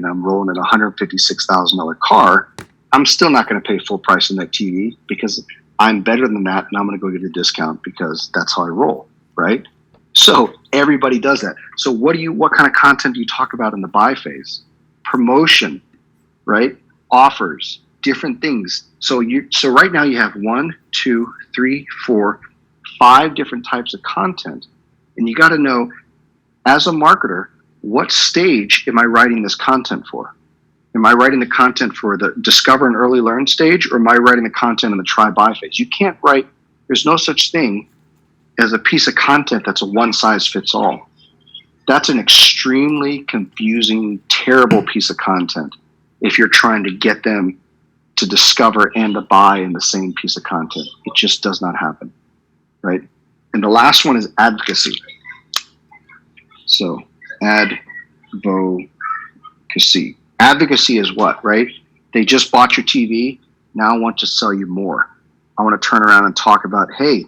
I'm rolling in a $156,000 car, I'm still not going to pay full price on that TV because I'm better than that, and I'm going to go get a discount because that's how I roll, right? So everybody does that. So what kind of content do you talk about in the buy phase? Promotion, right? Offers, different things. So right now you have 1, 2, 3, 4, 5 different types of content, and you got to know, as a marketer, what stage am I writing this content for? Am I writing the content for the discover and early learn stage, or am I writing the content in the try buy phase? You can't write, there's no such thing as a piece of content that's a one size fits all. That's an extremely confusing, terrible piece of content if you're trying to get them to discover and to buy in the same piece of content. It just does not happen, right? And the last one is advocacy. So advocacy. Advocacy is what, right? They just bought your TV. Now I want to sell you more. I want to turn around and talk about, hey,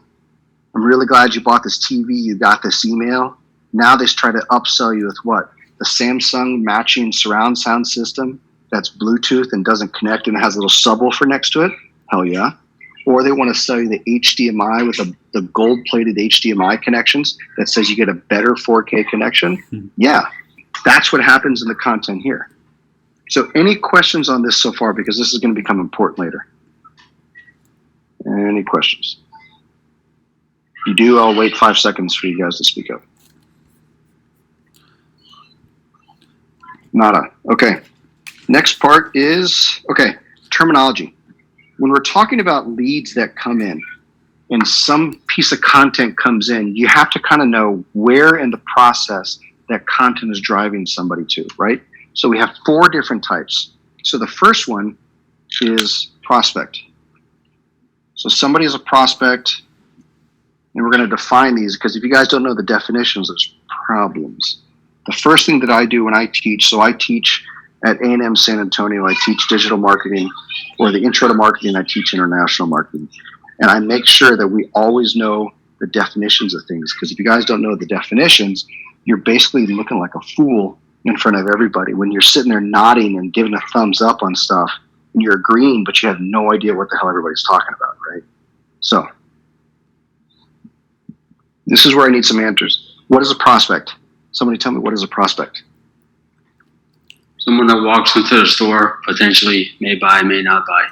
I'm really glad you bought this TV. You got this email. Now they try to upsell you with what? The Samsung matching surround sound system that's Bluetooth and doesn't connect and has a little subwoofer next to it. Hell yeah. Or they want to sell you the HDMI with the gold-plated HDMI connections that says you get a better 4K connection. Yeah, that's what happens in the content here. So any questions on this so far? Because this is going to become important later. Any questions? If you do, I'll wait 5 seconds for you guys to speak up. Nada. Okay. Next part is, terminology. When we're talking about leads that come in and some piece of content comes in, you have to kind of know where in the process that content is driving somebody to, right? So we have 4 different types. So the first one is prospect. So somebody is a prospect, and we're going to define these because if you guys don't know the definitions, there's problems. The first thing that I do when I teach, so I teach at A&M San Antonio, I teach digital marketing, or the intro to marketing, I teach international marketing. And I make sure that we always know the definitions of things, because if you guys don't know the definitions, you're basically looking like a fool in front of everybody when you're sitting there nodding and giving a thumbs up on stuff, and you're agreeing, but you have no idea what the hell everybody's talking about, right? So this is where I need some answers. What is a prospect? Somebody tell me, what is a prospect? Someone that walks into the store, potentially may buy, may not buy.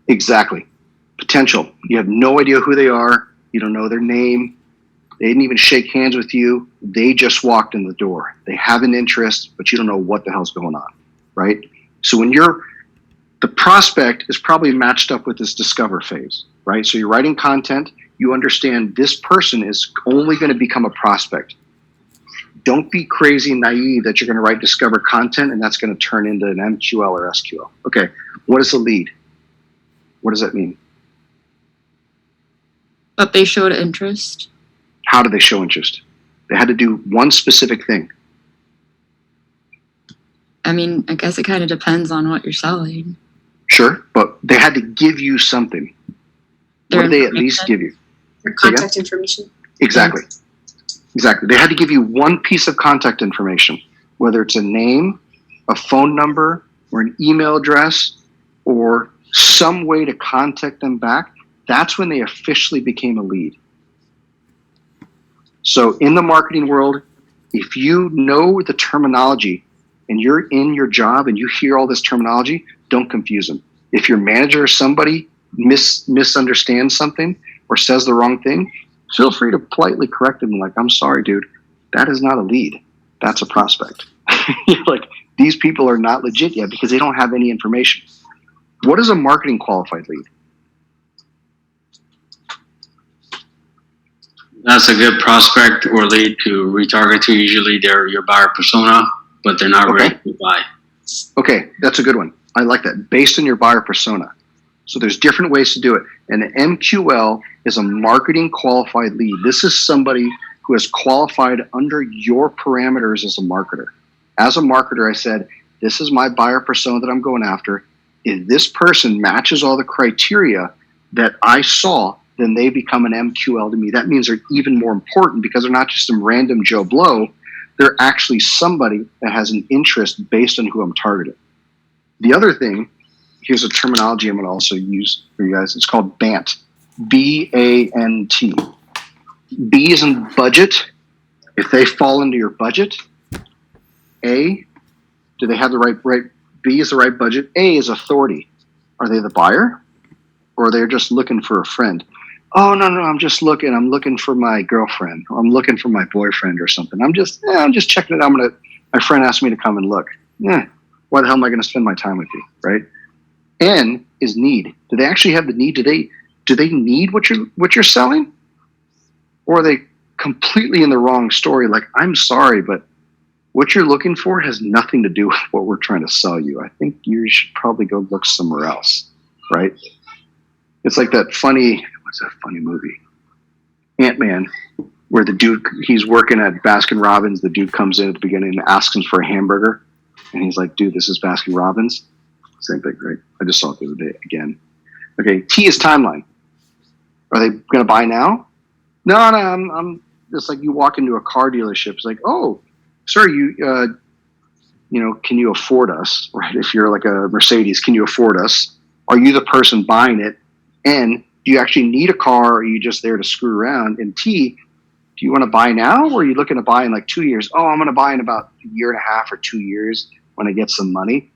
Exactly. Potential. You have no idea who they are. You don't know their name. They didn't even shake hands with you. They just walked in the door. They have an interest, but you don't know what the hell's going on, right? So when the prospect is probably matched up with this discover phase, right? So you're writing content. You understand this person is only going to become a prospect. Don't be crazy and naive that you're going to write discover content and that's going to turn into an MQL or SQL. Okay, what is a lead? What does that mean? But they showed interest. How do they show interest? They had to do one specific thing. I mean, I guess it kind of depends on what you're selling. Sure, but they had to give you something. What did they at least give you? Their contact information. Exactly. Exactly. They had to give you one piece of contact information, whether it's a name, a phone number, or an email address, or some way to contact them back. That's when they officially became a lead. So in the marketing world, if you know the terminology and you're in your job and you hear all this terminology, don't confuse them. If your manager or somebody misunderstands something or says the wrong thing, feel free to politely correct them. Like, I'm sorry, dude, that is not a lead. That's a prospect. Like, these people are not legit yet because they don't have any information. What is a marketing qualified lead? That's a good prospect or lead to retarget to. Usually they're your buyer persona, but they're not ready to buy. Okay, that's a good one. I like that. Based on your buyer persona. So there's different ways to do it. And an MQL is a marketing qualified lead. This is somebody who has qualified under your parameters as a marketer. As a marketer, I said, this is my buyer persona that I'm going after. If this person matches all the criteria that I saw, then they become an MQL to me. That means they're even more important because they're not just some random Joe Blow. they're actually somebody that has an interest based on who I'm targeting. The other thing, here's a terminology I'm going to also use for you guys. It's called BANT. B-A-N-T. B is in budget. If they fall into your budget, A, do they have the right? B is the right budget. A is authority. Are they the buyer? Or they're just looking for a friend? Oh, no, I'm just looking. I'm looking for my girlfriend. I'm looking for my boyfriend or something. I'm just checking it out. My friend asked me to come and look. Why the hell am I going to spend my time with you, right? N is need. Do they actually have the need? Do they need what you're selling? Or are they completely in the wrong story? Like, I'm sorry, but what you're looking for has nothing to do with what we're trying to sell you. I think you should probably go look somewhere else, right? It's like that funny, what's that funny movie? Ant-Man, where the dude, he's working at Baskin Robbins. The dude comes in at the beginning and asks him for a hamburger. And he's like, dude, this is Baskin Robbins. Same thing, right? I just saw it the other day again. Okay, T is timeline. Are they going to buy now? No, I'm just like you walk into a car dealership. It's like, oh, sir, can you afford us, right? If you're like a Mercedes, can you afford us? Are you the person buying it? And do you actually need a car, or are you just there to screw around? And T, do you want to buy now, or are you looking to buy in like 2 years? Oh, I'm going to buy in about a year and a half or 2 years when I get some money.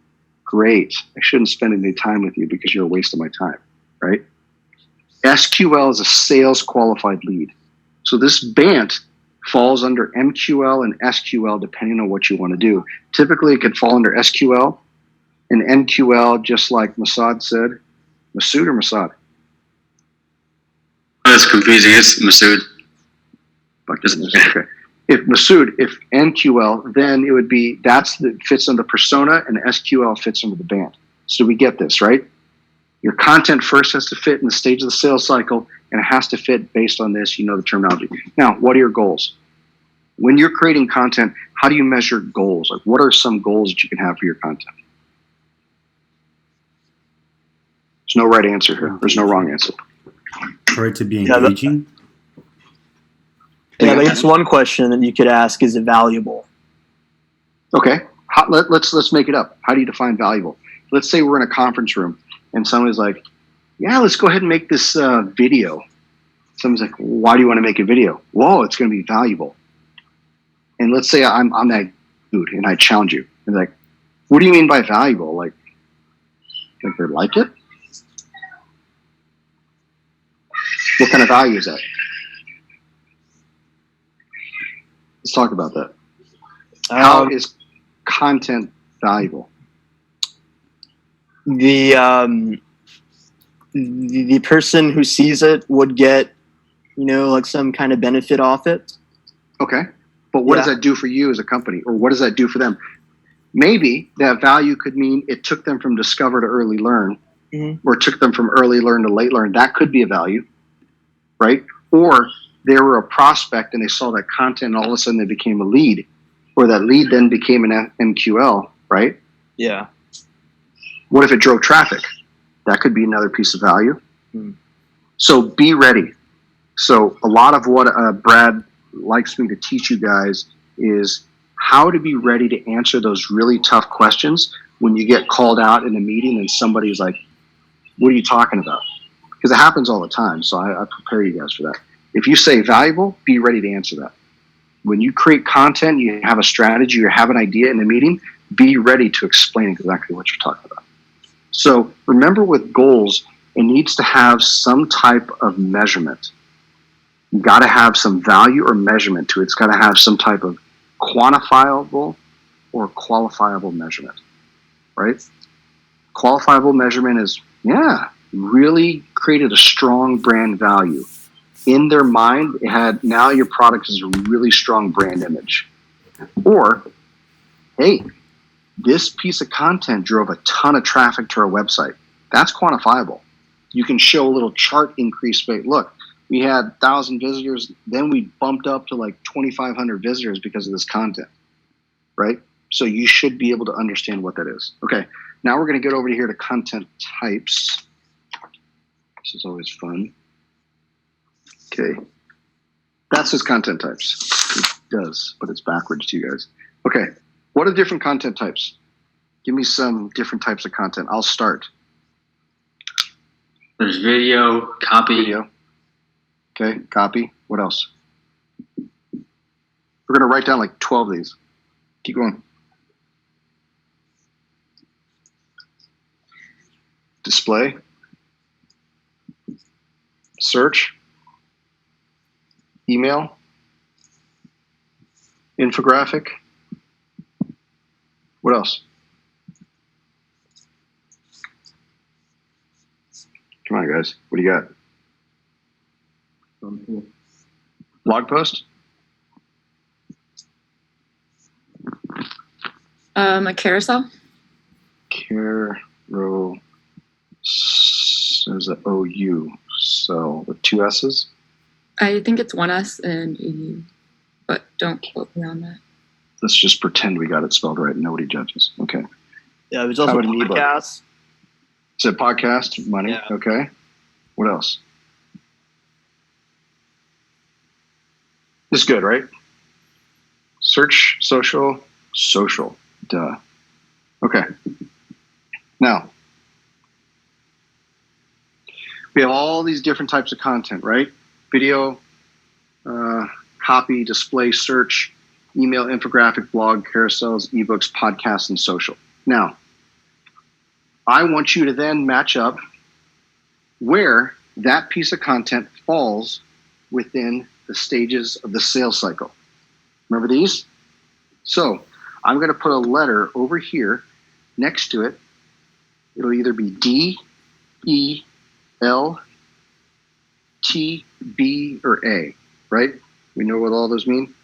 Great. I shouldn't spend any time with you because you're a waste of my time, right? SQL is a sales qualified lead. So this BANT falls under MQL and SQL depending on what you want to do. Typically, it could fall under SQL and MQL, just like Masood said. Masood or Masood? That's confusing. It's Masood. Okay. If MQL, then it would be fits under persona, and SQL fits under the BANT. So we get this, right? Your content first has to fit in the stage of the sales cycle, and it has to fit based on this. You know the terminology. Now, what are your goals? When you're creating content, how do you measure goals? Like, what are some goals that you can have for your content? There's no right answer here. There's no wrong answer. For it to be engaging? Yeah, I guess one question that you could ask is, it valuable? Okay, let's make it up. How do you define valuable? Let's say we're in a conference room and somebody's like, yeah, let's go ahead and make this video. Someone's like, why do you want to make a video? Whoa, it's going to be valuable. And let's say I'm that dude and I challenge you. And like, what do you mean by valuable? Like they like it? What kind of value is that? Let's talk about that. How is content valuable? The person who sees it would get, like some kind of benefit off it. Okay. But what does that do for you as a company? Or what does that do for them? Maybe that value could mean it took them from discover to early learn, or took them from early learn to late learn. That could be a value, right? Or they were a prospect and they saw that content and all of a sudden they became a lead, or that lead then became an MQL, right? Yeah. What if it drove traffic? That could be another piece of value. So be ready. So a lot of what Brad likes me to teach you guys is how to be ready to answer those really tough questions when you get called out in a meeting and somebody's like, what are you talking about? Because it happens all the time. So I prepare you guys for that. If you say valuable, be ready to answer that. When you create content, you have a strategy, you have an idea in a meeting, be ready to explain exactly what you're talking about. So remember, with goals, it needs to have some type of measurement. You got to have some value or measurement to it. It's got to have some type of quantifiable or qualifiable measurement, right? Qualifiable measurement is, really created a strong brand value. In their mind, it had, now your product is a really strong brand image. Or, hey, this piece of content drove a ton of traffic to our website. That's quantifiable. You can show a little chart increase rate. Look, we had 1,000 visitors, then we bumped up to like 2,500 visitors because of this content, right? So you should be able to understand what that is. Okay, now we're going to get over here to content types. This is always fun. Okay. That's his content types. It does, but it's backwards to you guys. Okay. What are different content types? Give me some different types of content. I'll start. There's video, copy. Video. Okay. Copy. What else? We're going to write down like 12 of these. Keep going. Display. Search. Email. Infographic. What else? Come on, guys. What do you got? Blog post? A carousel. There's a OU. So with two S's? I think it's one S and a U, but don't quote me on that. Let's just pretend we got it spelled right and nobody judges. Okay. Yeah, there's also How about an ebook? podcasts. It's a podcast, money. Yeah. Okay. What else? This is good, right? Search, social. Duh. Okay. Now, we have all these different types of content, right? Video, copy, display, search, email, infographic, blog, carousels, ebooks, podcasts, and social. Now, I want you to then match up where that piece of content falls within the stages of the sales cycle. Remember these? So I'm going to put a letter over here next to it. It'll either be D, E, L, T, B, or A, right? We know what all those mean?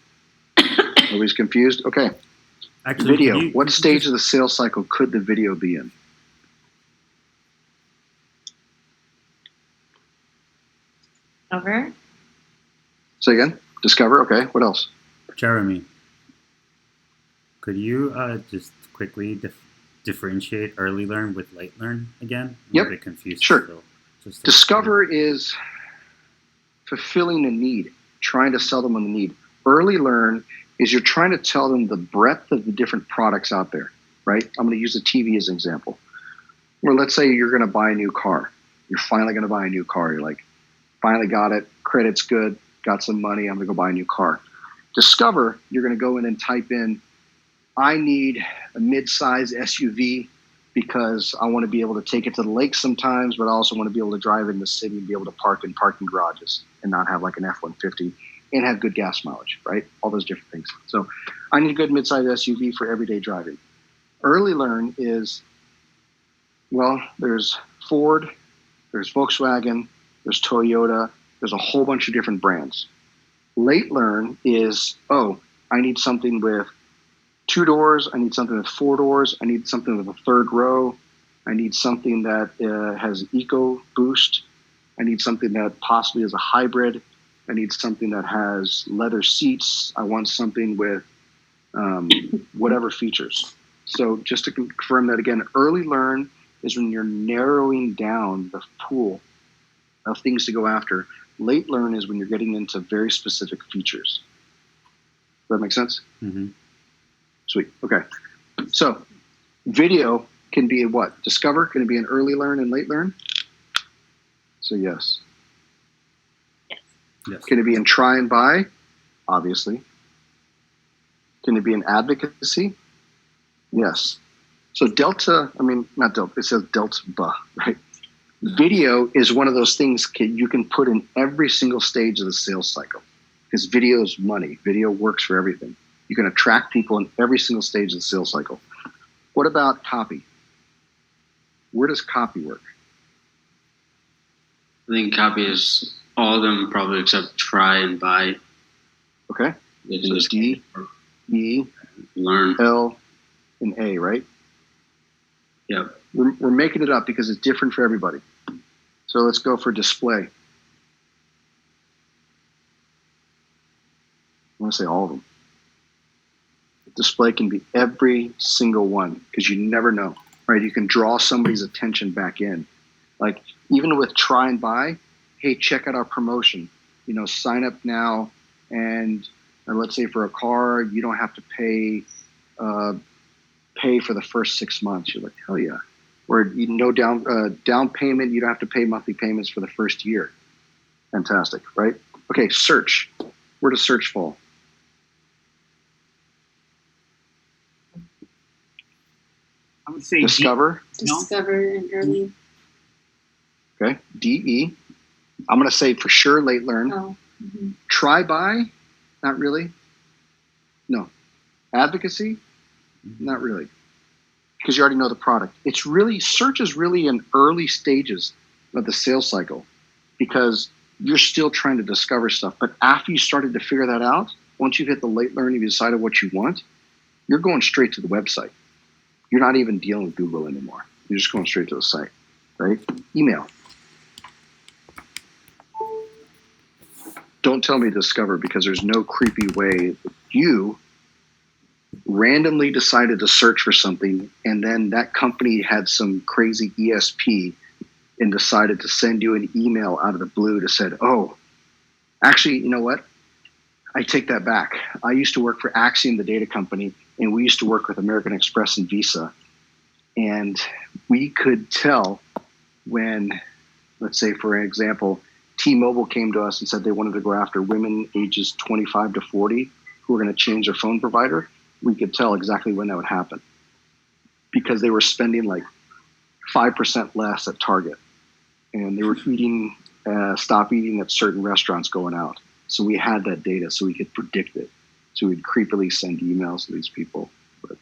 Nobody's confused? Okay. Actually, Video. What stage of the sales cycle could the video be in? Over. Say again? Discover. Okay. What else? Jeremy, could you just quickly differentiate early learn with late learn again? I'm Yep. a bit confused. Sure. Still. Just to- Discover is fulfilling a need, trying to sell them on the need. Early learn is you're trying to tell them the breadth of the different products out there, right? I'm going to use a TV as an example. Or let's say you're going to buy a new car. You're finally going to buy a new car. You're like, finally got it. Credit's good. Got some money. I'm going to go buy a new car. Discover, you're going to go in and type in, I need a mid-size SUV because I want to be able to take it to the lake sometimes, but I also want to be able to drive in the city and be able to park in parking garages and not have like an F-150 and have good gas mileage, right? All those different things. So I need a good mid-size SUV for everyday driving. Early learn is, well, there's Ford, there's Volkswagen, there's Toyota, there's a whole bunch of different brands. Late learn is, oh, I need something with 2 doors, I need something with 4 doors, I need something with a third row, I need something that has Eco Boost, I need something that possibly is a hybrid, I need something that has leather seats, I want something with whatever features. So just to confirm that again, early learn is when you're narrowing down the pool of things to go after. Late learn is when you're getting into very specific features. Does that make sense? Mhm. Sweet. Okay. So video can be a what? Discover? Can it be an early learn and late learn? So yes. Yes. Can it be in try and buy? Obviously. Can it be in advocacy? Yes. So Delta, I mean, not Delta, it says Delta, right? Video is one of those things you can put in every single stage of the sales cycle because video is money. Video works for everything. You can attract people in every single stage of the sales cycle. What about copy? Where does copy work? I think copy is all of them probably except try and buy. Okay. They can So just D, E, learn. L, and A, right? Yep. We're making it up because it's different for everybody. So let's go for display. I want to say all of them. Display can be every single one because you never know, right? You can draw somebody's attention back in. Like even with try and buy, hey, check out our promotion. You know, sign up now and let's say for a car, you don't have to pay for the first 6 months. You're like, hell yeah. Or you no down payment, you don't have to pay monthly payments for the first year. Fantastic, right? Okay, search. Where does search fall? I would say Discover. No. Discover and early. Okay, DE. I'm going to say for sure late learn. Oh. Mm-hmm. Try buy, not really. No. Advocacy, not really. Because you already know the product. It's really, search is really in early stages of the sales cycle because you're still trying to discover stuff. But after you started to figure that out, once you've hit the late learn, you decided what you want, you're going straight to the website. You're not even dealing with Google anymore. You're just going straight to the site, right? Email. Don't tell me Discover because there's no creepy way that you randomly decided to search for something and then that company had some crazy ESP and decided to send you an email out of the blue that said, oh, actually, you know what? I take that back. I used to work for Axiom, the data company, and we used to work with American Express and Visa. And we could tell when, let's say, for example, T-Mobile came to us and said they wanted to go after women ages 25 to 40 who were going to change their phone provider. We could tell exactly when that would happen because they were spending like 5% less at Target and they were eating, stop eating at certain restaurants going out. So we had that data so we could predict it. So we'd creepily send emails to these people. But,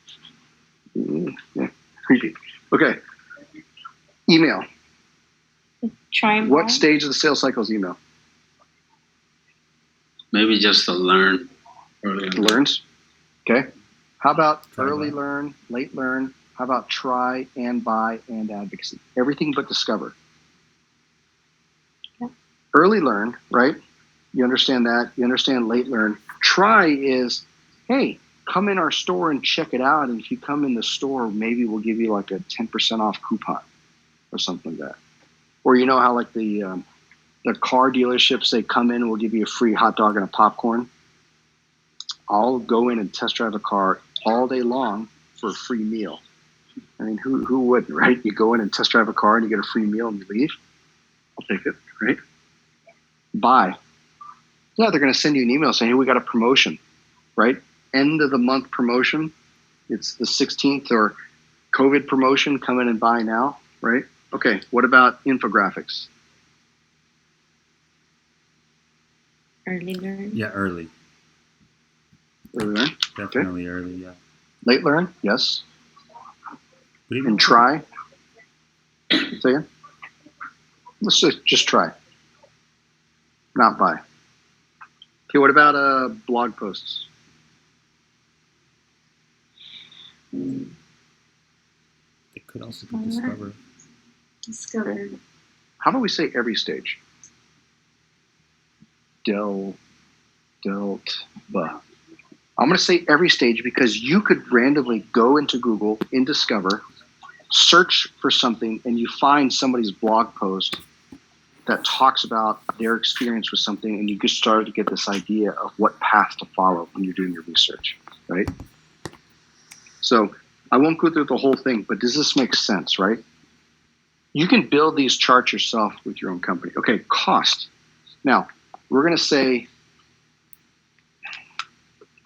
yeah, creepy. Okay. Email. Try and What buy. stage of the sales cycle is email? Maybe just to learn. Early on. Learns. Okay. How about Try early buy. learn, late learn? How about try and buy and advocacy? Everything but discover. Yeah. Early learn, right? You understand that. You understand late learn. Try is, hey, come in our store and check it out. And if you come in the store, maybe we'll give you like a 10% off coupon or something like that. Or you know how like the car dealerships, they come in and we'll give you a free hot dog and a popcorn. I'll go in and test drive a car all day long for a free meal. I mean, who wouldn't, right? You go in and test drive a car and you get a free meal and you leave. I'll take it, right? Buy. Yeah, they're going to send you an email saying, hey, we got a promotion, right? End of the month promotion. It's the 16th or COVID promotion. Come in and buy now, right? Okay, what about infographics? Early learn. Yeah, early. Early learn? Definitely early, yeah. Late learn? Yes. But even And try? Say again? Let's just try. Not buy. Okay, what about blog posts? it could also be discovered. Discover. How about we say every stage? Dealt, bah. I'm going to say every stage because you could randomly go into Google, in Discover, search for something, and you find somebody's blog post that talks about their experience with something, and you just start to get this idea of what path to follow when you're doing your research, right? So I won't go through the whole thing, but does this make sense, right? You can build these charts yourself with your own company. Okay, cost. Now, we're going to say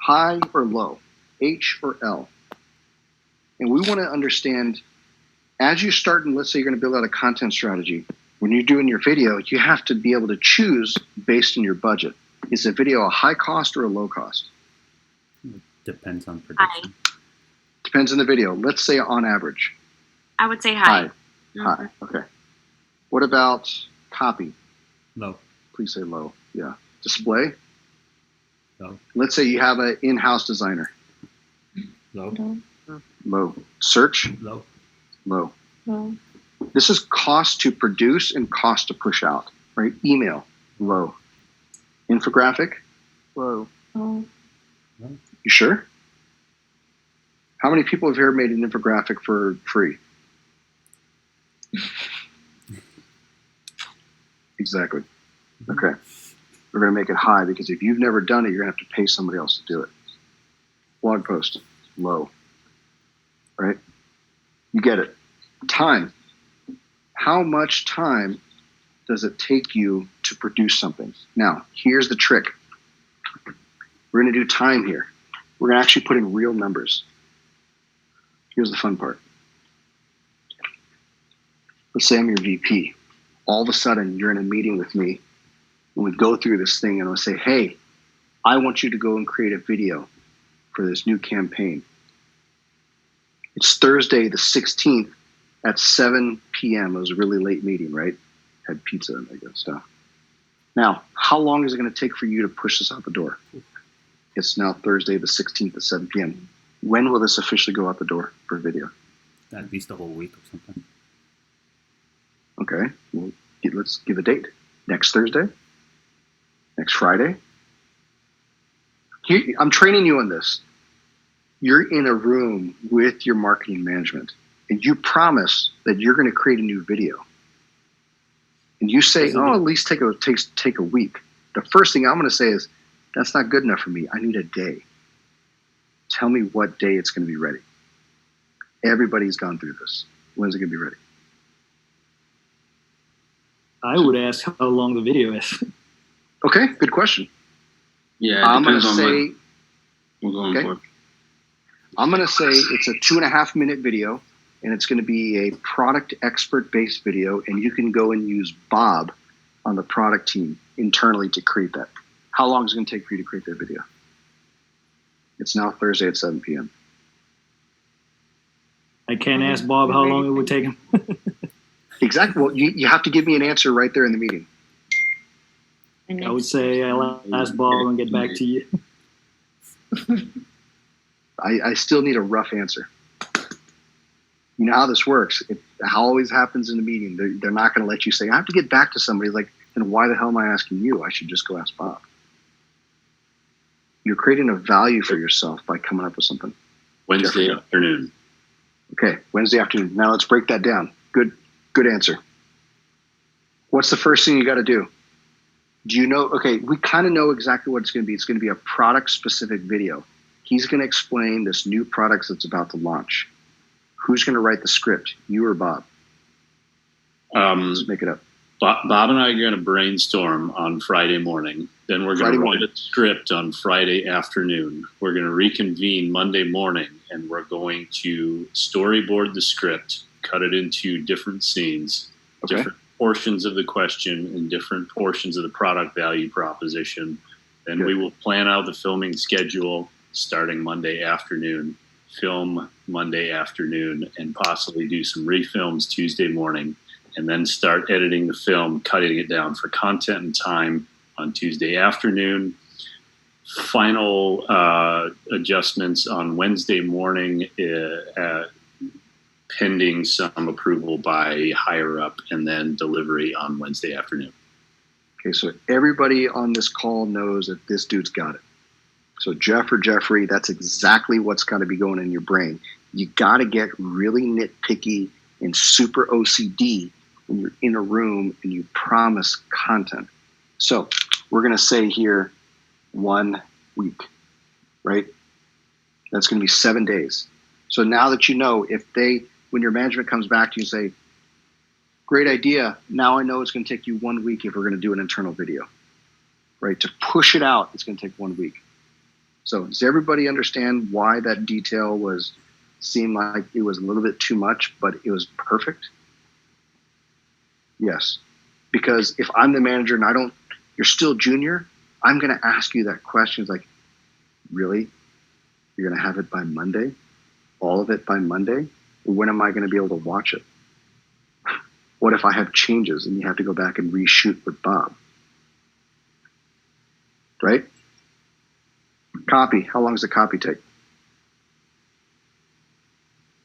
high or low, H or L. And we want to understand, as you're starting, let's say you're going to build out a content strategy, when you're doing your video, you have to be able to choose based on your budget. Is the video a high cost or a low cost? Depends on production. Depends on the video. Let's say on average. I would say high. High. Okay. What about copy? Low. Please say low. Yeah. Display? Low. Let's say you have an in-house designer. Low. Low. Low. Search? Low. Low. Low. This is cost to produce and cost to push out, right? Email? Low. Infographic? Low. Low. You sure? How many people have here made an infographic for free? Exactly. Okay. we're going to make it high because if you've never done it, you're going to have to pay somebody else to do it. Blog post, low. Right? You get it. Time. How much time does it take you to produce something? Now, here's the trick. We're going to do time here. We're going to actually put in real numbers. Here's the fun part. Let's say I'm your VP. All of a sudden, you're in a meeting with me, and we go through this thing, and I'll say, hey, I want you to go and create a video for this new campaign. It's Thursday the 16th at 7 p.m. It was a really late meeting, right? Had pizza and that good stuff. Now, how long is it going to take for you to push this out the door? It's now Thursday the 16th at 7 p.m. When will this officially go out the door for video? At least a whole week or something. Okay, well, let's give a date. Next Thursday? Next Friday? I'm training you on this. You're in a room with your marketing management, and you promise that you're going to create a new video. And you say, at least take a week. The first thing I'm going to say is, that's not good enough for me. I need a day. Tell me what day it's going to be ready. Everybody's gone through this. When's it going to be ready? I would ask how long the video is. Okay, good question. Yeah, it I'm going to depends on say, what we're going okay. for. I'm going to say it's a 2.5 minute video, and it's going to be a product expert based video, and you can go and use Bob on the product team internally to create that. How long is it going to take for you to create that video? It's now Thursday at 7 p.m. I can't ask Bob how long it would take him. Exactly. Well, you have to give me an answer right there in the meeting. I would say I'll ask Bob and get back to you. I still need a rough answer. You know how this works. It always happens in the meeting. They're not going to let you say, I have to get back to somebody. Like, then why the hell am I asking you? I should just go ask Bob. You're creating a value for yourself by coming up with something. Wednesday Jeffrey. afternoon. Okay, Wednesday afternoon. Now let's break that down. Good answer. What's the first thing you got to do? Do you know? Okay, we kind of know exactly what it's going to be. It's going to be a product-specific video. He's going to explain this new product that's about to launch. Who's going to write the script? You or Bob? Let's make it up. Bob and I are going to brainstorm on Friday morning. Then we're going to write a script on Friday afternoon. We're going to reconvene Monday morning, and we're going to storyboard the script, cut it into different scenes, different portions of the question, and different portions of the product value proposition. Then we will plan out the filming schedule starting Monday afternoon, film Monday afternoon, and possibly do some refilms Tuesday morning, and then start editing the film, cutting it down for content and time on Tuesday afternoon. Final adjustments on Wednesday morning, pending some approval by higher up, and then delivery on Wednesday afternoon. Okay, so everybody on this call knows that this dude's got it. So Jeff or Jeffrey, that's exactly what's got to be going in your brain. You got to get really nitpicky and super OCD when you're in a room and you promise content. So we're going to say here 1 week, right? That's going to be 7 days. So now that you know, when your management comes back to you and say, great idea, now I know it's going to take you 1 week if we're going to do an internal video, right? To push it out, it's going to take 1 week. So does everybody understand why that detail seemed like it was a little bit too much, but it was perfect? Yes. Because if I'm the manager and you're still junior, I'm going to ask you that question. It's like, really? You're going to have it by Monday? All of it by Monday? When am I going to be able to watch it? What if I have changes and you have to go back and reshoot with Bob? Right? Copy. How long does the copy take?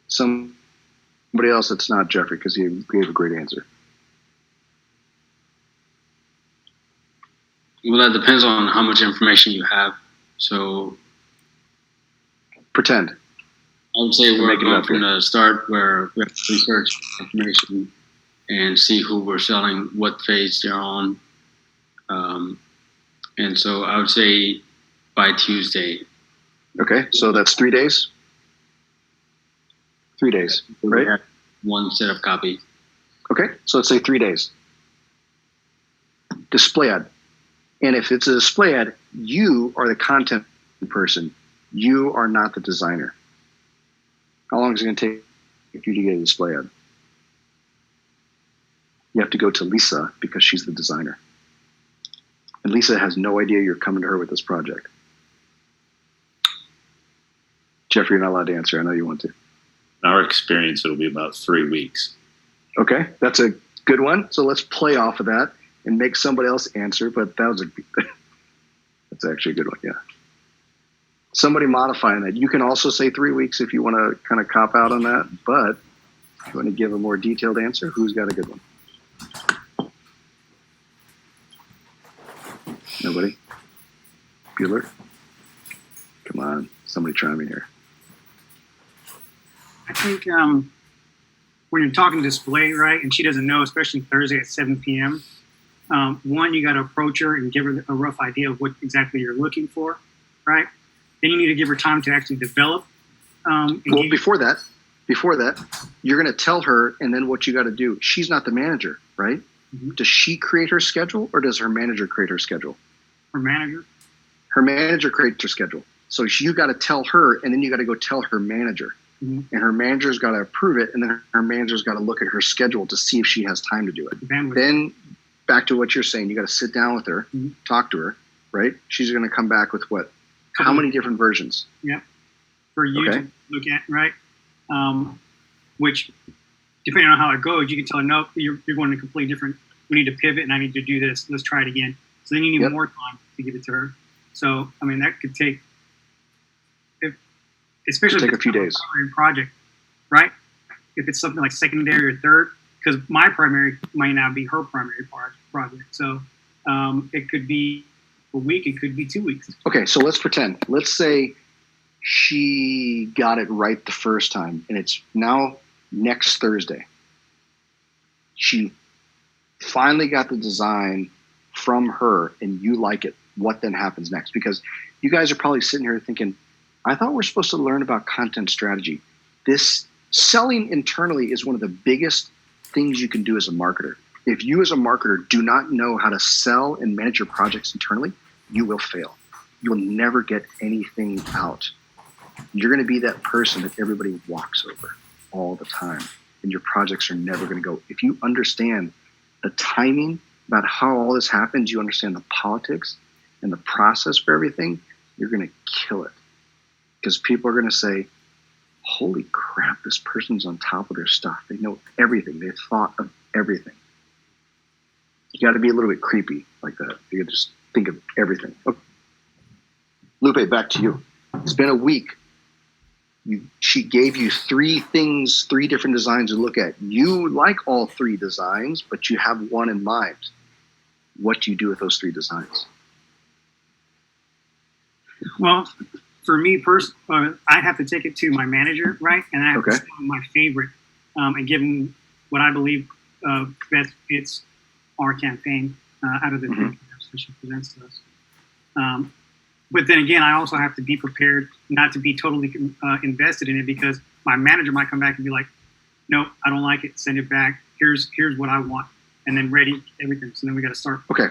Somebody else that's not Jeffrey, because he gave a great answer. Well, that depends on how much information you have. So, pretend. I would say we're going from the start where we have to research information and see who we're selling, what phase they're on. And so I would say by Tuesday. Okay, so that's 3 days. 3 days, right? One set of copy. Okay, so let's say 3 days. Display ad. And if it's a display ad, you are the content person. You are not the designer. How long is it going to take you to get a display ad? You have to go to Lisa because she's the designer. And Lisa has no idea you're coming to her with this project. Jeffrey, you're not allowed to answer. I know you want to. In our experience, it'll be about 3 weeks. Okay, that's a good one. So let's play off of that and make somebody else answer. But that was that's actually a good one. Yeah. Somebody modifying that. You can also say 3 weeks if you want to kind of cop out on that. But if you want to give a more detailed answer, who's got a good one? Nobody? Bueller? Come on, somebody try me here. I think when you're talking display, right, and she doesn't know, especially Thursday at 7 p.m., one, you got to approach her and give her a rough idea of what exactly you're looking for, right? Then you need to give her time to actually develop. Well, before that, you're going to tell her, and then what you got to do. She's not the manager, right? Mm-hmm. Does she create her schedule, or does her manager create her schedule? Her manager. Her manager creates her schedule. So you got to tell her, and then you got to go tell her manager. Mm-hmm. And her manager's got to approve it, and then her manager's got to look at her schedule to see if she has time to do it. Then back to what you're saying, you got to sit down with her, mm-hmm. talk to her, right? She's going to come back with what? How many different versions? Yeah, for you to look at, right? Which, depending on how it goes, you can tell her, no, you're going to completely different. We need to pivot, and I need to do this. Let's try it again. So then you need more time to give it to her. So, I mean, that could take, especially take a few days. Project, right? If it's something like secondary or third, because my primary might not be her primary project. So it could be a week, it could be 2 weeks. Okay, so let's pretend. Let's say she got it right the first time, and it's now next Thursday. She finally got the design from her, and you like it. What then happens next? Because you guys are probably sitting here thinking, I thought we're supposed to learn about content strategy. This selling internally is one of the biggest things you can do as a marketer. If you as a marketer do not know how to sell and manage your projects internally, you will fail. You'll never get anything out. You're going to be that person that everybody walks over all the time, and your projects are never going to go. If you understand the timing about how all this happens, you understand the politics and the process for everything, you're going to kill it. Because people are going to say, holy crap, this person's on top of their stuff. They know everything. They've thought of everything. You got to be a little bit creepy like that. You got to just think of everything. Okay. Lupe, back to you. It's been a week. She gave you 3 things, 3 different designs to look at. You like all 3 designs, but you have one in mind. What do you do with those 3 designs? Well, for me personally, I have to take it to my manager, right? And I have to select my favorite and give him what I believe best fits our campaign out of the 3 that she presents to us. But then again, I also have to be prepared not to be totally invested in it, because my manager might come back and be like, no, I don't like it. Send it back. Here's what I want. And then ready everything. So then we got to start. Okay.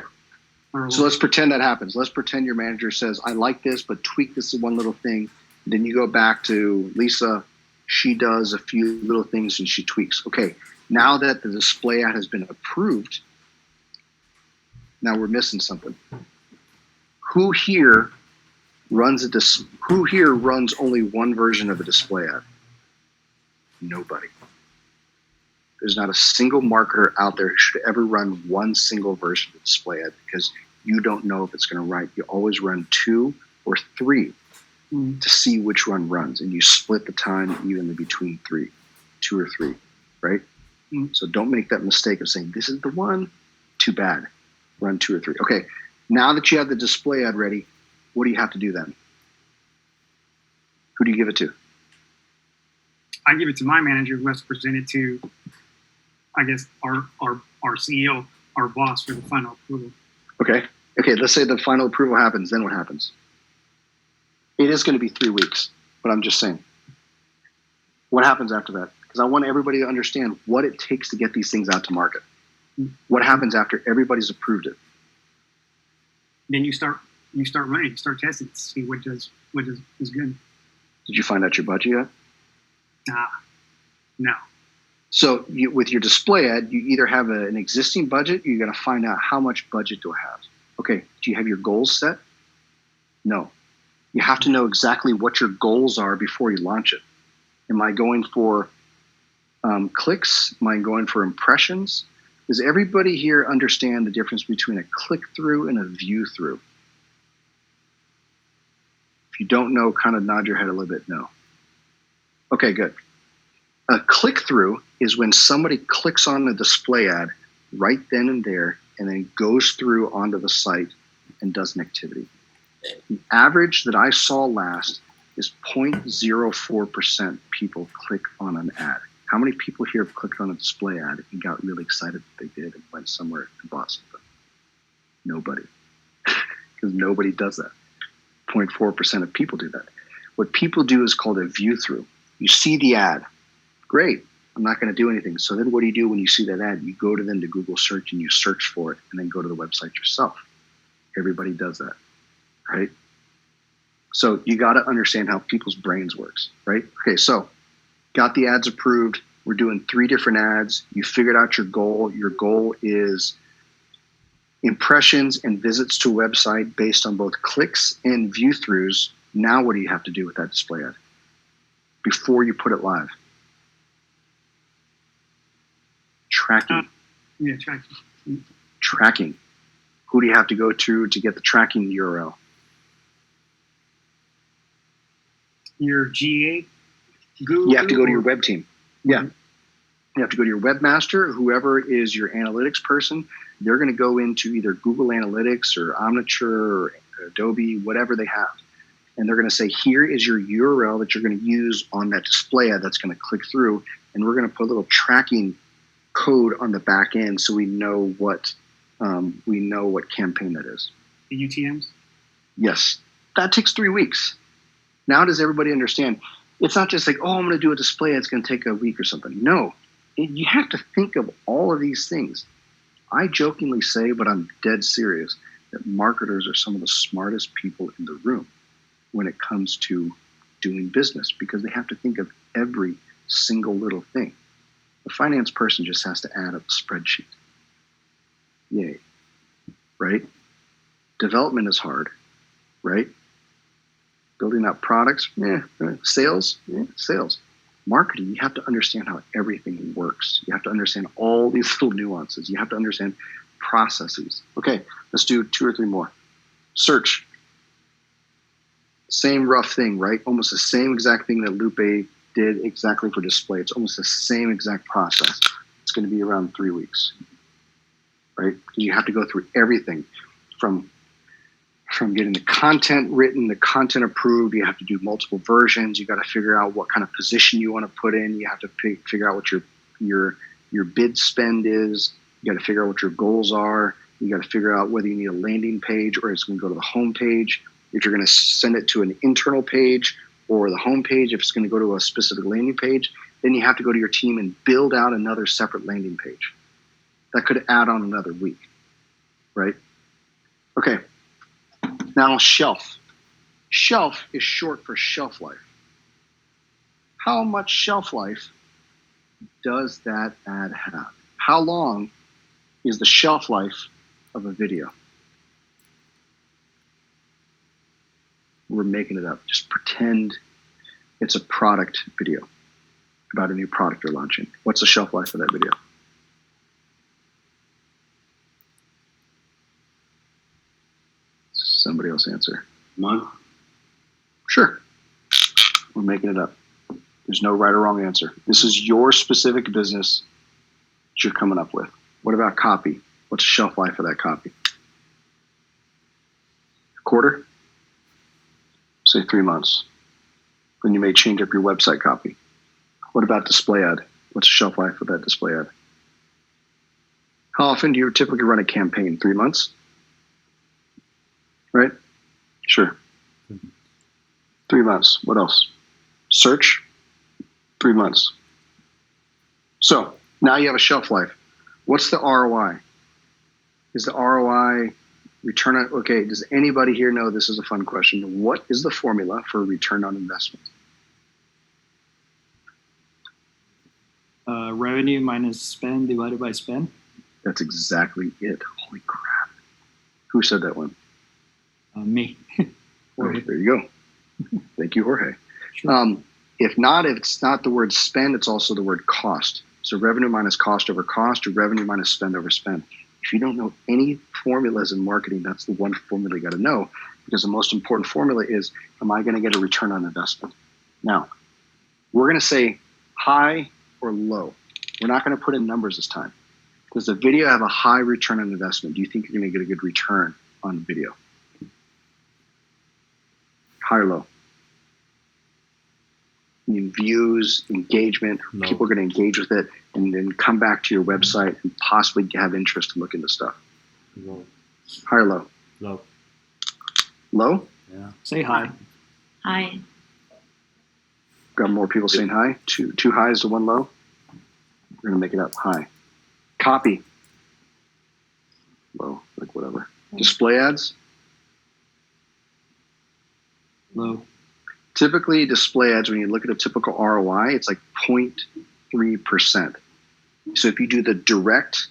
So let's pretend that happens. Let's pretend your manager says, I like this, but tweak this one little thing. Then you go back to Lisa. She does a few little things and she tweaks. Okay. Now that the display ad has been approved, now we're missing something. Who here runs only one version of a display ad? Nobody. There's not a single marketer out there who should ever run one single version of a display ad, because you don't know if it's going to write. You always run 2 or 3 to see which one runs, and you split the time evenly between 2 or 3, right? So don't make that mistake of saying, this is the one. Too bad. Run 2 or 3. Okay, now that you have the display ad ready, what do you have to do then? Who do you give it to? I give it to my manager, who has to present it to, I guess, our CEO, our boss, for the final approval. Okay. Okay, let's say the final approval happens. Then what happens? It is going to be 3 weeks, but I'm just saying. What happens after that? Because I want everybody to understand what it takes to get these things out to market. What happens after everybody's approved it? Then you start running, start testing, to see what is good. Did you find out your budget yet? No. So with your display ad, you either have an existing budget, or you're going to find out how much budget do I have. Okay, do you have your goals set? No. You have to know exactly what your goals are before you launch it. Am I going for clicks? Am I going for impressions? Does everybody here understand the difference between a click-through and a view-through? If you don't know, kind of nod your head a little bit, no. Okay, good. A click-through is when somebody clicks on the display ad right then and there and then goes through onto the site and does an activity. The average that I saw last is 0.04% people click on an ad. How many people here have clicked on a display ad and got really excited that they did and went somewhere and bought something? Nobody. Because nobody does that. 0.4% of people do that. What people do is called a view through. You see the ad. Great. I'm not going to do anything. So then what do you do when you see that ad? You go to them to Google search and you search for it and then go to the website yourself. Everybody does that, right? So you got to understand how people's brains works, right? Okay, so got the ads approved. We're doing 3 different ads. You figured out your goal. Your goal is impressions and visits to a website based on both clicks and view throughs. Now what do you have to do with that display ad before you put it live? Tracking. Tracking. Tracking. Who do you have to go to get the tracking URL? Your GA. Google. You have to go to your web team. Yeah. You have to go to your webmaster, whoever is your analytics person. They're going to go into either Google Analytics or Omniture or Adobe, whatever they have. And they're going to say, here is your URL that you're going to use on that display ad that's going to click through. And we're going to put a little tracking code on the back end so we know what campaign that is. The UTMs? Yes. That takes 3 weeks. Now does everybody understand? It's not just like, oh, I'm going to do a display. It's going to take a week or something. No. You have to think of all of these things. I jokingly say, but I'm dead serious, that marketers are some of the smartest people in the room when it comes to doing business because they have to think of every single little thing. The finance person just has to add up a spreadsheet. Yay. Right? Development is hard. Right? Building out products, sales, sales. Marketing, you have to understand how everything works. You have to understand all these little nuances. You have to understand processes. Okay, let's do 2 or 3 more. Search. Same rough thing, right? Almost the same exact thing that Lupe did exactly for display. It's almost the same exact process. It's going to be around 3 weeks, right? You have to go through everything from getting the content written, the content approved. You have to do multiple versions. You got to figure out what kind of position you want to put in. You have to figure out what your bid spend is. You got to figure out what your goals are. You got to figure out whether you need a landing page or it's going to go to the home page. If you're going to send it to an internal page or the home page, if it's going to go to a specific landing page, then you have to go to your team and build out another separate landing page. That could add on another week, right? Okay. Now, shelf. Shelf is short for shelf life. How much shelf life does that ad have? How long is the shelf life of a video? We're making it up. Just pretend it's a product video about a new product you're launching. What's the shelf life of that video? Somebody else answer. Month? Sure. We're making it up. There's no right or wrong answer. This is your specific business that you're coming up with. What about copy? What's the shelf life of that copy? A quarter? Say 3 months. Then you may change up your website copy. What about display ad? What's the shelf life of that display ad? How often do you typically run a campaign? 3 months? right? Sure. 3 months. What else? Search, 3 months. So now you have a shelf life. What's the ROI? Is the ROI return on, okay, does anybody here know, this is a fun question, what is the formula for return on investment? Revenue minus spend divided by spend. That's exactly it. Holy crap. Who said that one? Me. Oh, there you go. Thank you, Jorge. Sure. If it's not the word spend, it's also the word cost. So revenue minus cost over cost, or revenue minus spend over spend. If you don't know any formulas in marketing, that's the one formula you got to know, because the most important formula is, am I going to get a return on investment? Now, we're going to say high or low. We're not going to put in numbers this time. Does the video have a high return on investment? Do you think you're going to get a good return on the video? High or low? I mean, views, engagement, Low. people are going to engage with it and then come back to your website and possibly have interest to look into stuff. Low. High or low? Low. Low? Yeah. Say hi. Hi. Got more people saying high? Two highs to one low? We're going to make it up high. Copy. Low, like whatever. Display ads? Low. Typically, display ads, when you look at a typical ROI, it's like 0.3%. So if you do the direct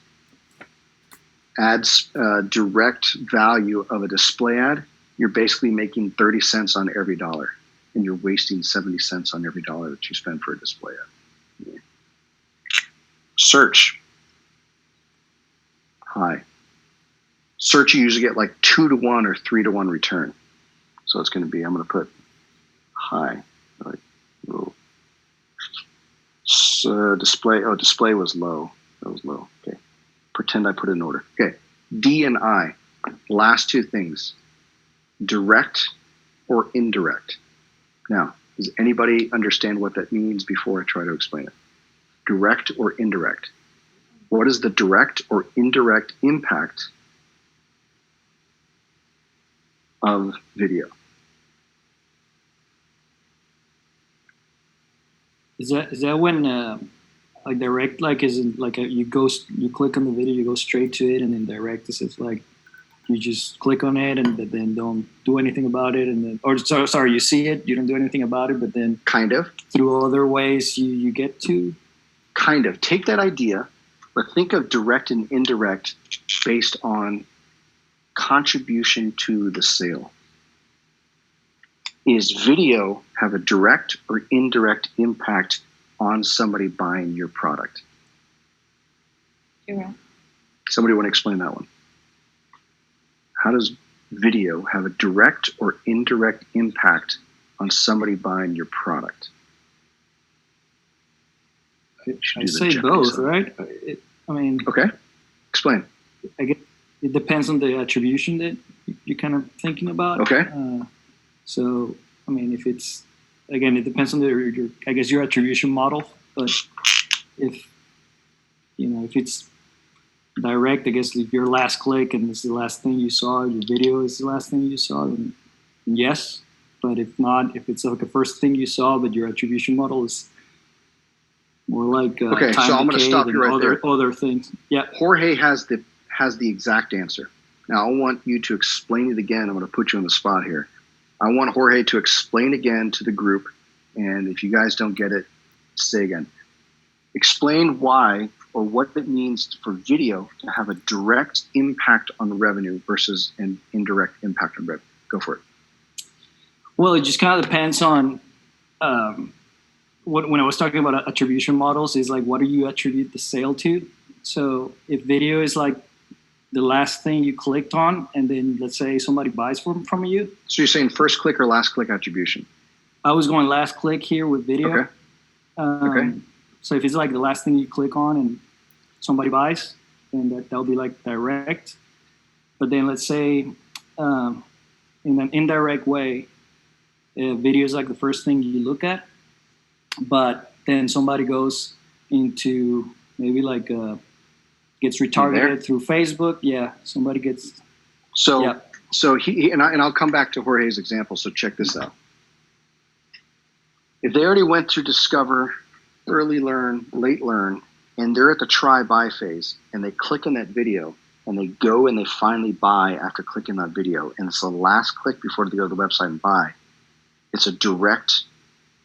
ads, direct value of a display ad, you're basically making 30 cents on every dollar, and you're wasting 70 cents on every dollar that you spend for a display ad. Search. High. Search, you usually get like 2-to-1 or 3-to-1 return. So it's going to be, I'm going to put high. Like low. So display, display was low. That was low. Okay. Pretend I put it in order. Okay. D and I. Last two things. Direct or indirect. Now, does anybody understand what that means before I try to explain it? Direct or indirect? What is the direct or indirect impact of video? Is that when like direct, like isn't like you click on the video, you go straight to it, and then direct is like you just click on it and then don't do anything about it, and then sorry, you see it, you don't do anything about it, but then Kind of. through other ways you get to. Kind of. Take that idea, but think of direct and indirect based on contribution to the sale. Is video have a direct or indirect impact on somebody buying your product? Zero. Somebody want to explain that one? How does video have a direct or indirect impact on somebody buying your product? Should I do the say Japanese both, one. right? I mean, Okay. Explain. I guess it depends on the attribution that you're kind of thinking about. Okay. So, I mean, if it's, again, it depends on your I guess your attribution model. But if it's direct, I guess if your last click and it's the last thing you saw, your video is the last thing you saw, then yes. But if not, if it's like the first thing you saw, but your attribution model is more like Okay, time so I'm going to decay stop and you right there. other things. Yeah. Jorge has the exact answer. Now I want you to explain it again. I'm going to put you on the spot here. I want Jorge to explain again to the group, and if you guys don't get it, say again. Explain why or what it means for video to have a direct impact on the revenue versus an indirect impact on revenue. Go for it. Well, it just kind of depends on when I was talking about attribution models, is like what do you attribute the sale to? So if video is like the last thing you clicked on, and then let's say somebody buys from you. So you're saying first click or last click attribution? I was going last click here with video. Okay. Okay. So if it's like the last thing you click on and somebody buys, then that'll be like direct. But then let's say in an indirect way, video is like the first thing you look at, but then somebody goes into maybe like gets retargeted through Facebook. Yeah, somebody gets. So Yeah. So I'll come back to Jorge's example. So check this out. If they already went through discover, early learn, late learn, and they're at the try buy phase, and they click on that video, and they go and they finally buy after clicking that video, and it's the last click before they go to the website and buy, it's a direct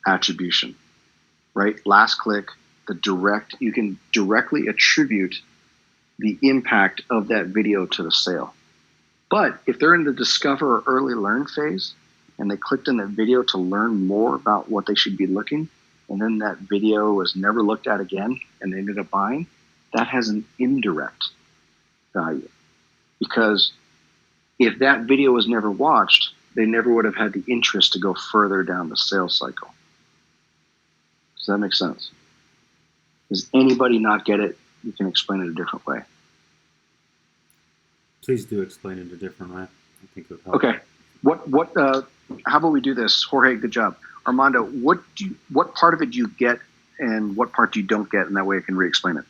attribution, right? Last click, you can directly attribute the impact of that video to the sale. But if they're in the discover or early learn phase, and they clicked on that video to learn more about what they should be looking, and then that video was never looked at again, and they ended up buying, that has an indirect value. Because if that video was never watched, they never would have had the interest to go further down the sales cycle. Does that make sense? Does anybody not get it? You can explain it a different way. Please do explain it a different way. I think it would help. Okay. How about we do this? Jorge, good job. Armando, what part of it do you get and what part do you don't get? And that way I can re-explain it.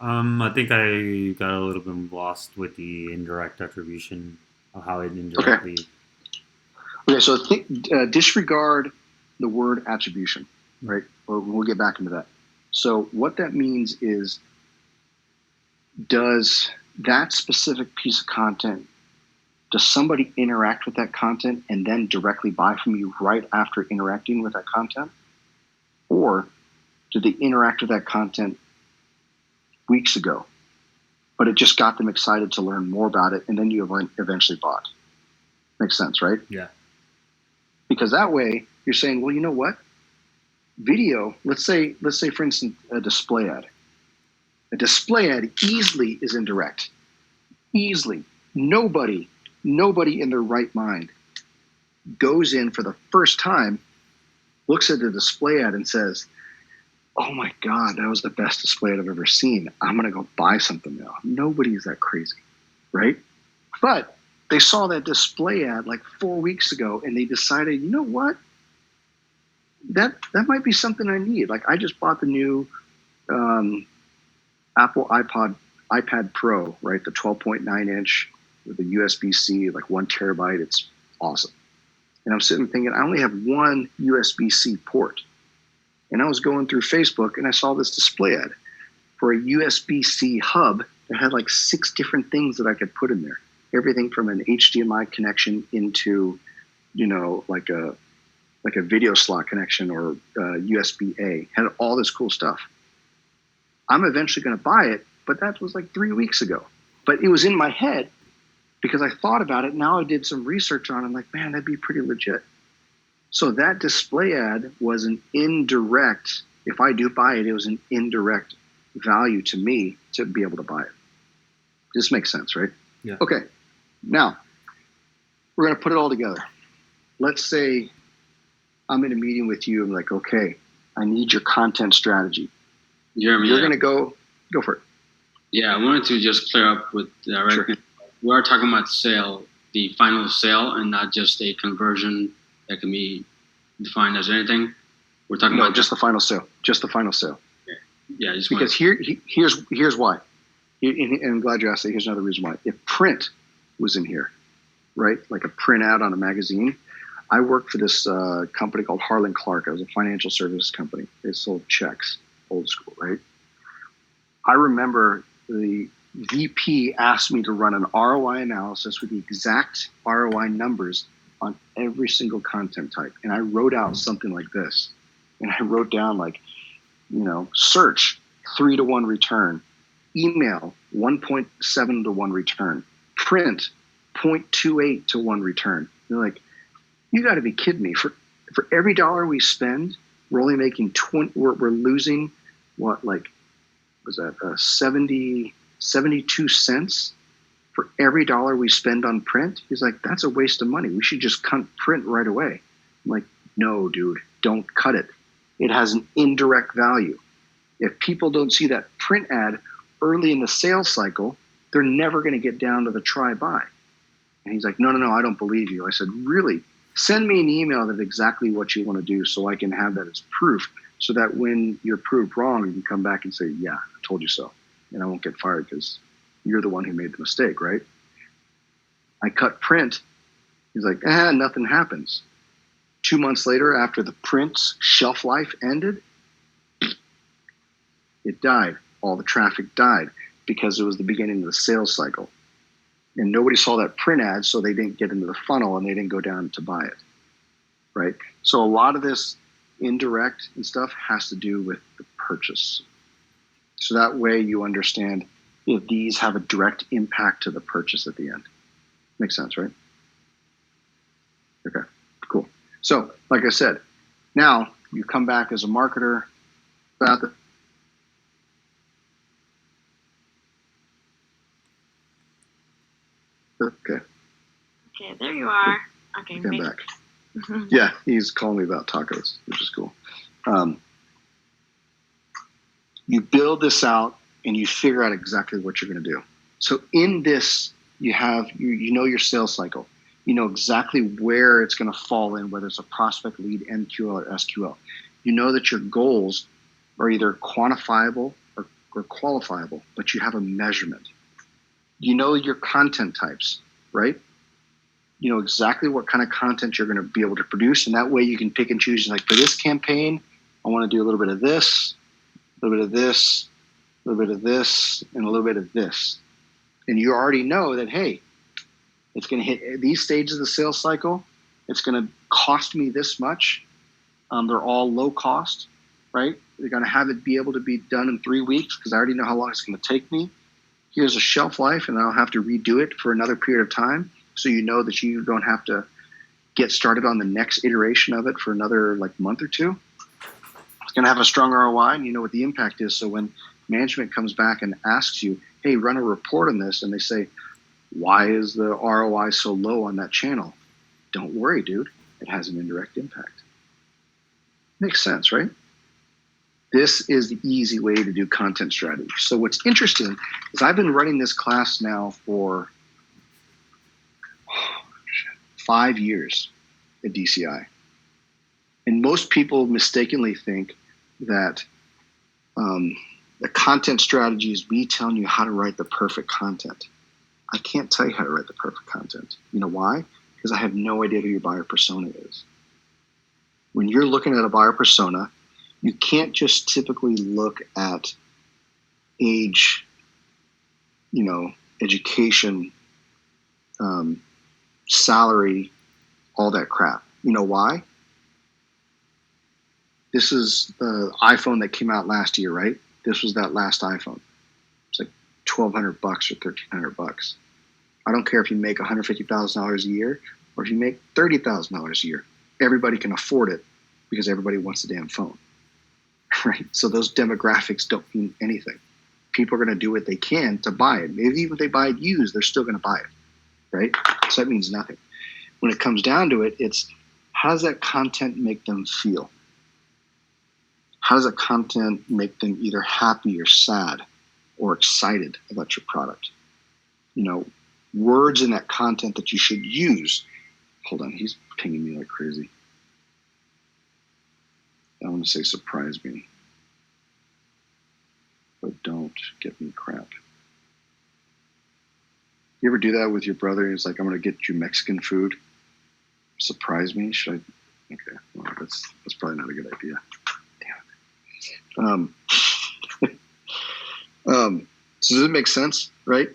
I think I got a little bit lost with the indirect attribution of how it indirectly. Okay, so disregard the word attribution, right? We'll get back into that. So what that means is, does that specific piece of content, does somebody interact with that content and then directly buy from you right after interacting with that content? Or do they interact with that content weeks ago, but it just got them excited to learn more about it, and then you eventually bought? Makes sense, right? Yeah. Because that way you're saying, well, you know what? Video, let's say for instance, a display ad. A display ad easily is indirect. Easily. Nobody in their right mind goes in for the first time, looks at the display ad and says, oh my God, that was the best display ad I've ever seen. I'm going to go buy something now. Nobody is that crazy, right? But they saw that display ad like 4 weeks ago and they decided, you know what? That might be something I need. Like I just bought the new Apple iPad Pro, right? The 12.9 inch with the USB-C, like 1 terabyte. It's awesome. And I'm sitting thinking, I only have one USB-C port. And I was going through Facebook and I saw this display ad for a USB-C hub that had like 6 different things that I could put in there. Everything from an HDMI connection into, like a video slot connection or USB-A. Had all this cool stuff. I'm eventually going to buy it, but that was like 3 weeks ago. But it was in my head because I thought about it. Now I did some research on it. I'm like, man, that'd be pretty legit. So that display ad was an indirect, if I do buy it, it was an indirect value to me to be able to buy it. This makes sense, right? Yeah. Okay. Now, we're going to put it all together. Let's say I'm in a meeting with you. I'm like, okay, I need your content strategy. Jeremy, You're going to go for it. Yeah, I wanted to just clear up with Sure. We are talking about sale, the final sale, and not just a conversion that can be defined as anything. We're talking about just the final sale. Just the final sale. Yeah, just Because here's why. And I'm glad you asked that. Here's another reason why. If print was in here, right, like a print ad on a magazine, I worked for this company called Harlan Clark. It was a financial services company. They sold checks, old school, right? I remember the VP asked me to run an ROI analysis with the exact ROI numbers on every single content type. And I wrote out something like this. And I wrote down like, search 3-to-1 return, email 1.7 to 1 return, print 0.28 to 1 return. They're like, you got to be kidding me. For every dollar we spend, we're only making 20. We're losing what, like, was that 72 cents for every dollar we spend on print? He's like, that's a waste of money. We should just cut print right away. I'm like, no, dude, don't cut it. It has an indirect value. If people don't see that print ad early in the sales cycle, they're never going to get down to the try buy. And he's like, no, I don't believe you. I said, really? Send me an email that's exactly what you want to do so I can have that as proof, so that when you're proved wrong, you can come back and say, yeah, I told you so. And I won't get fired because you're the one who made the mistake, right? I cut print. He's like, nothing happens. 2 months later, after the print's shelf life ended, it died. All the traffic died because it was the beginning of the sales cycle. And nobody saw that print ad, so they didn't get into the funnel and they didn't go down to buy it. Right? So a lot of this indirect and stuff has to do with the purchase. So that way you understand if these have a direct impact to the purchase at the end. Makes sense, right? Okay, cool. So, like I said, now you come back as a marketer about the Okay, Okay, there you are. Okay, I'm maybe. back. Yeah, he's calling me about tacos, which is cool. You build this out and you figure out exactly what you're going to do. So in this, you know your sales cycle. You know exactly where it's going to fall in, whether it's a prospect, lead, MQL, or SQL. You know that your goals are either quantifiable or qualifiable, but you have a measurement. You know your content types, right? You know exactly what kind of content you're going to be able to produce, and that way you can pick and choose. Like for this campaign, I want to do a little bit of this, a little bit of this, a little bit of this, and a little bit of this. And you already know that, hey, it's going to hit these stages of the sales cycle. It's going to cost me this much. They're all low cost, right? They're going to have it be able to be done in 3 weeks because I already know how long it's going to take me. Here's a shelf life, and I'll have to redo it for another period of time. So you know that you don't have to get started on the next iteration of it for another month or two. It's going to have a strong ROI, and you know what the impact is. So when management comes back and asks you, hey, run a report on this, and they say, why is the ROI so low on that channel? Don't worry, dude. It has an indirect impact. Makes sense, right? This is the easy way to do content strategy. So what's interesting is I've been running this class now for 5 years at DCI. And most people mistakenly think that the content strategy is me telling you how to write the perfect content. I can't tell you how to write the perfect content. You know why? Because I have no idea who your buyer persona is. When you're looking at a buyer persona, you can't just typically look at age, education, salary, all that crap. You know why? This is the iPhone that came out last year, right? This was that last iPhone. It's like $1,200 or $1,300. I don't care if you make $150,000 a year or if you make $30,000 a year. Everybody can afford it because everybody wants the damn phone, right? So those demographics don't mean anything. People are going to do what they can to buy it. Maybe even if they buy it used, they're still going to buy it, right? So that means nothing. When it comes down to it, it's how does that content make them feel? How does that content make them either happy or sad or excited about your product? Words in that content that you should use. Hold on, he's pinging me like crazy. I want to say surprise me, but don't get me crap. You ever do that with your brother? He's like, I'm going to get you Mexican food. Surprise me? Should I? Okay, well, that's probably not a good idea. Damn it. So does it make sense, right?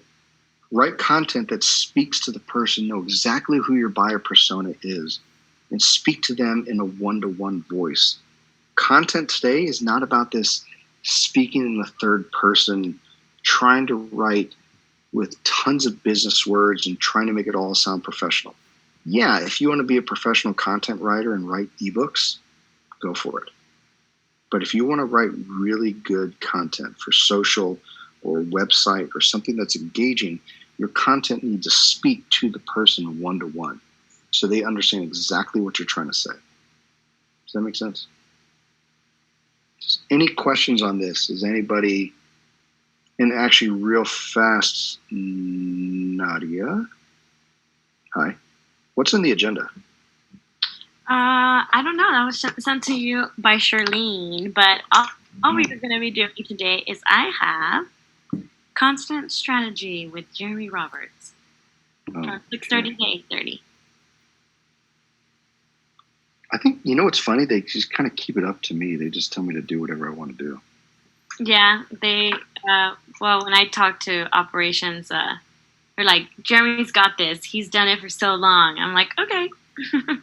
Write content that speaks to the person, know exactly who your buyer persona is, and speak to them in a one-to-one voice. Content today is not about this speaking in the third person, trying to write with tons of business words and trying to make it all sound professional. Yeah, if you want to be a professional content writer and write ebooks, go for it. But if you want to write really good content for social or website or something that's engaging, your content needs to speak to the person one-to-one so they understand exactly what you're trying to say. Does that make sense? Just any questions on this? Is anybody, and actually real fast, Nadia, hi. What's in the agenda? I don't know. That was sent to you by Charlene. But all we're going to be doing today is I have Constant Strategy with Jeremy Roberts. Oh, 6:30 to 8:30. I think, you know what's funny? They just kind of keep it up to me. They just tell me to do whatever I want to do. Yeah, they. Well, when I talk to operations, they're like, "Jeremy's got this. He's done it for so long." I'm like, "Okay."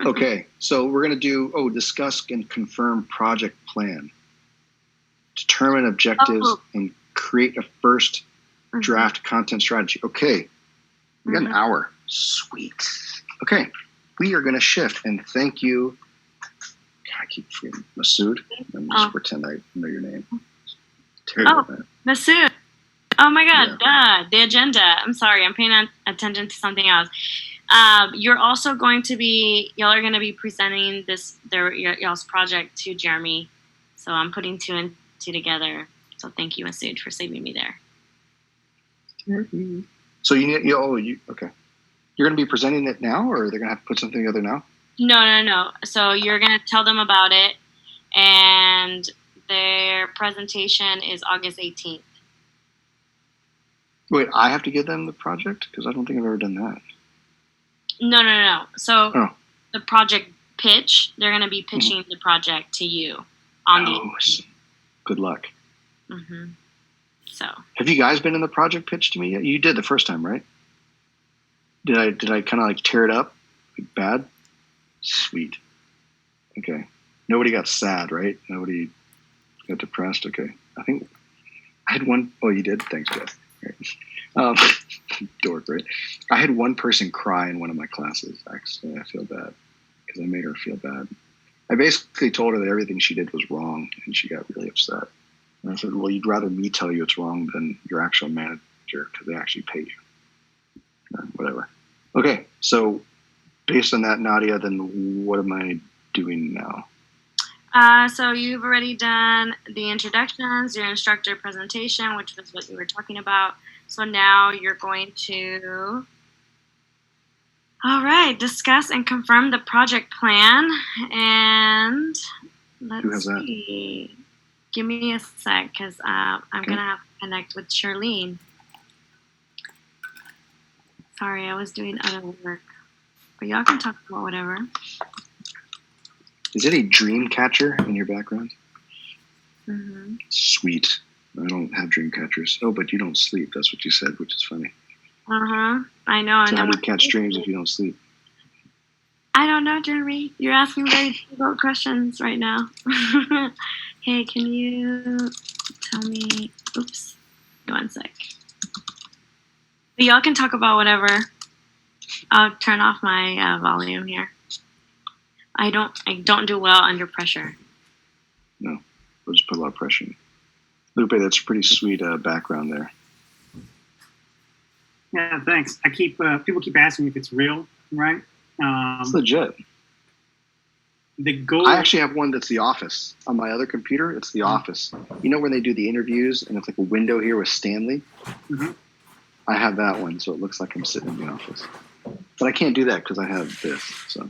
Okay, so we're going to do, discuss and confirm project plan. Determine objectives Oh. and create a first draft content strategy. Okay, we got an hour. Sweet. Okay, we are going to shift, and thank you. I keep forgetting Masood. I'm just pretend I know your name. Terrible, man. Masood. Oh my God, duh. The agenda. I'm sorry, I'm paying attention to something else. You're also going to be, y'all are going to be presenting y'all's project to Jeremy. So I'm putting 2 and 2 together. So thank you, Masood, for saving me there. So okay. You're going to be presenting it now, or they're going to have to put something together now? No. So you're going to tell them about it, and their presentation is August 18th. Wait, I have to give them the project? Because I don't think I've ever done that. No. So the project pitch, they're going to be pitching the project to you on the. Good luck. So. Have you guys been in the project pitch to me yet? You did the first time, right? Did I kind of like tear it up? Like bad? Sweet. Okay. Nobody got sad, right? Nobody got depressed. Okay. I think I had one. Oh, you did? Thanks, Jeff. Right. Dork, right? I had one person cry in one of my classes. Actually, I feel bad because I made her feel bad. I basically told her that everything she did was wrong, and she got really upset. And I said, well, you'd rather me tell you it's wrong than your actual manager because they actually pay you. Whatever. Okay, so based on that, Nadia, then what am I doing now? So you've already done the introductions, your instructor presentation, which was what you were talking about. So now you're going to, all right, discuss and confirm the project plan. And let's see. Give me a sec, because I'm going to have to connect with Charlene. Sorry, I was doing other work. But y'all can talk about whatever. Is it a dream catcher in your background? Mm-hmm. Sweet. I don't have dream catchers. Oh, but you don't sleep. That's what you said, which is funny. Uh-huh. I know. So how do you catch dreams if you don't sleep? I don't know, Jeremy. You're asking very difficult questions right now. Hey, can you tell me? Oops. One sec. But y'all can talk about whatever. I'll turn off my volume here. I don't do well under pressure. No, we'll just put a lot of pressure in. Lupe, that's a pretty sweet background there. Yeah, thanks. People keep asking me if it's real, right? It's legit. The goal. I actually have one that's The Office on my other computer. It's The Office. You know when they do the interviews and it's like a window here with Stanley? Mm-hmm. I have that one, so it looks like I'm sitting in the office. But I can't do that because I have this. So.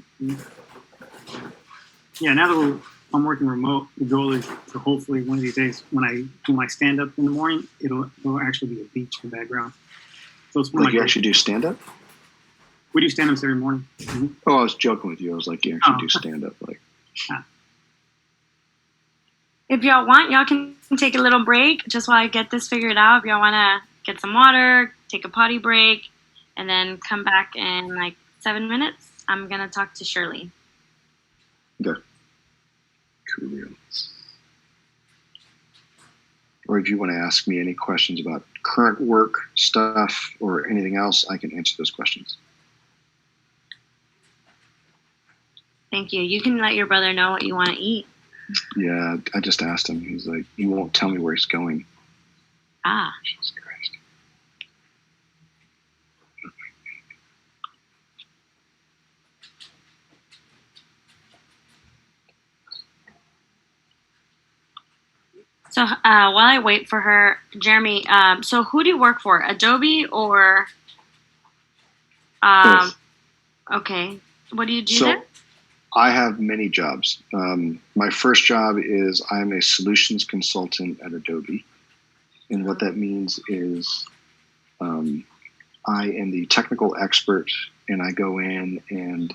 Yeah, now that I'm working remote, the goal is to hopefully one of these days when I do my stand-up in the morning, it'll actually be a beach in the background. So it's like you actually do stand-up? We do stand-ups every morning. Mm-hmm. Oh, I was joking with you. I was like, you actually do stand-up. Like. If y'all want, y'all can take a little break just while I get this figured out. If y'all want to get some water, take a potty break, and then come back in like 7 minutes, I'm going to talk to Shirley. Okay. Cool. Or if you want to ask me any questions about current work stuff or anything else, I can answer those questions. Thank you. You can let your brother know what you want to eat. Yeah, I just asked him. He's like, he won't tell me where he's going. Ah. Jesus Christ. So while I wait for her, Jeremy, so who do you work for? Adobe or? Okay. What do you do there? I have many jobs. My first job is I'm a solutions consultant at Adobe. And what that means is I am the technical expert, and I go in and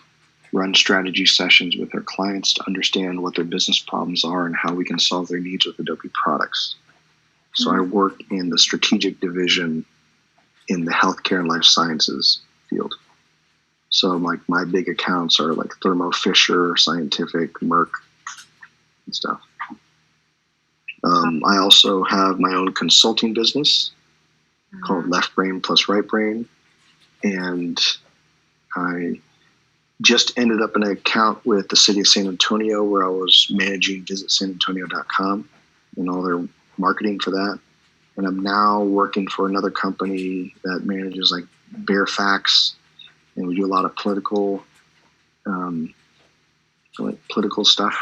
run strategy sessions with their clients to understand what their business problems are and how we can solve their needs with Adobe products. So I work in the strategic division in the healthcare and life sciences field. So like my big accounts are like Thermo Fisher, Scientific, Merck, and stuff. I also have my own consulting business called Left Brain plus Right Brain, and I just ended up an account with the city of San Antonio where I was managing visitsanantonio.com and all their marketing for that. And I'm now working for another company that manages like Fairfax, and we do a lot of political stuff.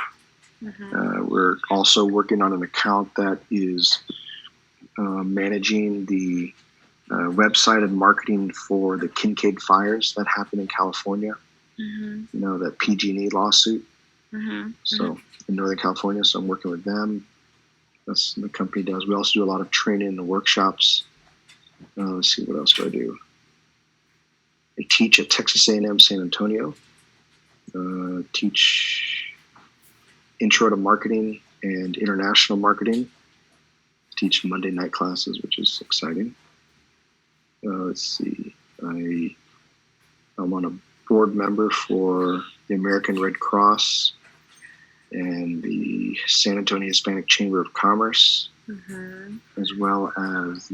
We're also working on an account that is managing the website and marketing for the Kincaid fires that happened in California. You know, that PG&E lawsuit. So in Northern California, so I'm working with them. That's what the company does. We also do a lot of training and workshops. Let's see, what else do I do? I teach at Texas A&M San Antonio. Teach intro to marketing and international marketing. Teach Monday night classes, which is exciting. Let's see. I'm on a board member for the American Red Cross and the San Antonio Hispanic Chamber of Commerce, as well as